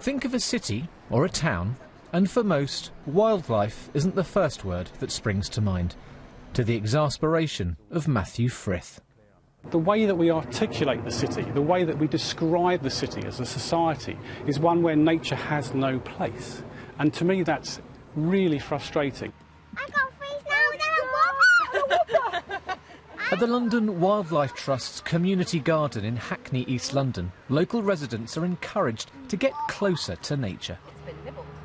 Think of a city or a town, and for most, wildlife isn't the first word that springs to mind, to the exasperation of Matthew Frith. The way that we articulate the city, the way that we describe the city as a society, is one where nature has no place. And to me, that's really frustrating. I got freeze now. At the London Wildlife Trust's community garden in Hackney, East London, local residents are encouraged to get closer to nature.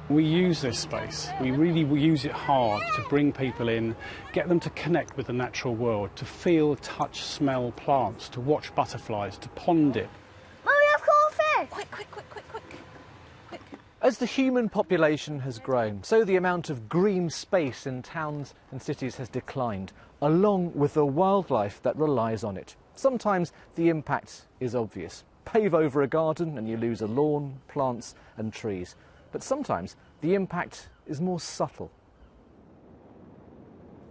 We use this space, we really use it hard to bring people in, get them to connect with the natural world, to feel, touch, smell plants, to watch butterflies, to pond dip. Mum, we have crawfish! Quick. As the human population has grown, so the amount of green space in towns and cities has declined, along with the wildlife that relies on it. Sometimes the impact is obvious. Pave over a garden and you lose a lawn, plants and trees. But sometimes the impact is more subtle.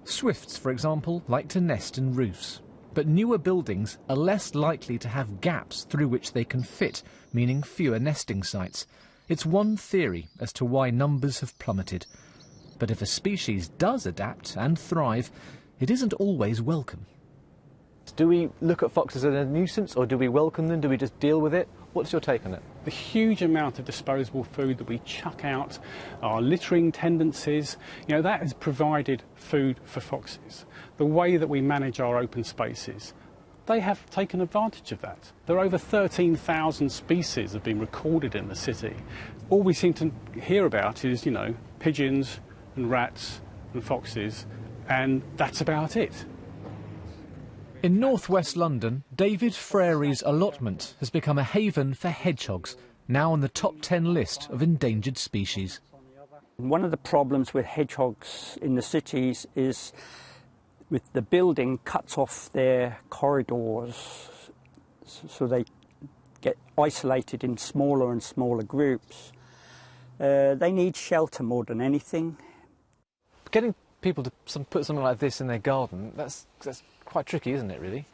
Swifts, for example, like to nest in roofs. But newer buildings are less likely to have gaps through which they can fit, meaning fewer nesting sites. It's one theory as to why numbers have plummeted. But if a species does adapt and thrive, it isn't always welcome. Do we look at foxes as a nuisance, or do we welcome them? Do we just deal with it? What's your take on it? The huge amount of disposable food that we chuck out, our littering tendencies, that has provided food for foxes. The way that we manage our open spaces, they have taken advantage of that. There are over 13,000 species have been recorded in the city. All we seem to hear about is, pigeons and rats and foxes, and that's about it. In northwest London, David Frary's allotment has become a haven for hedgehogs, now on the top 10 list of endangered species. One of the problems with hedgehogs in the cities is with the building cuts off their corridors, so they get isolated in smaller and smaller groups. They need shelter more than anything. Getting people to put something like this in their garden, that's quite tricky, isn't it, really?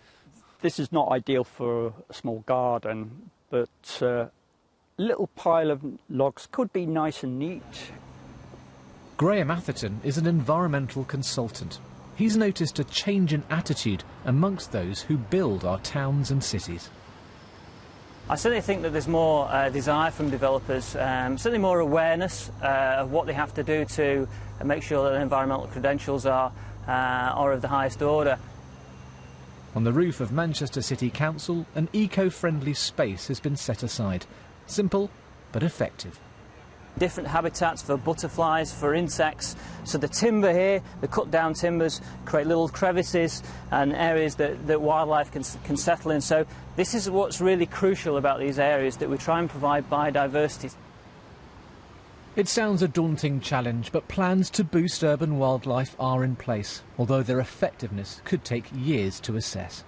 This is not ideal for a small garden, but a little pile of logs could be nice and neat. Graham Atherton is an environmental consultant. He's noticed a change in attitude amongst those who build our towns and cities. I certainly think that there's more desire from developers, certainly more awareness of what they have to do to make sure that the environmental credentials are of the highest order. On the roof of Manchester City Council, an eco-friendly space has been set aside. Simple, but effective. Different habitats for butterflies, for insects. So the timber here, the cut down timbers, create little crevices and areas that wildlife can settle in. So this is what's really crucial about these areas, that we try and provide biodiversity. It sounds a daunting challenge, but plans to boost urban wildlife are in place, although their effectiveness could take years to assess.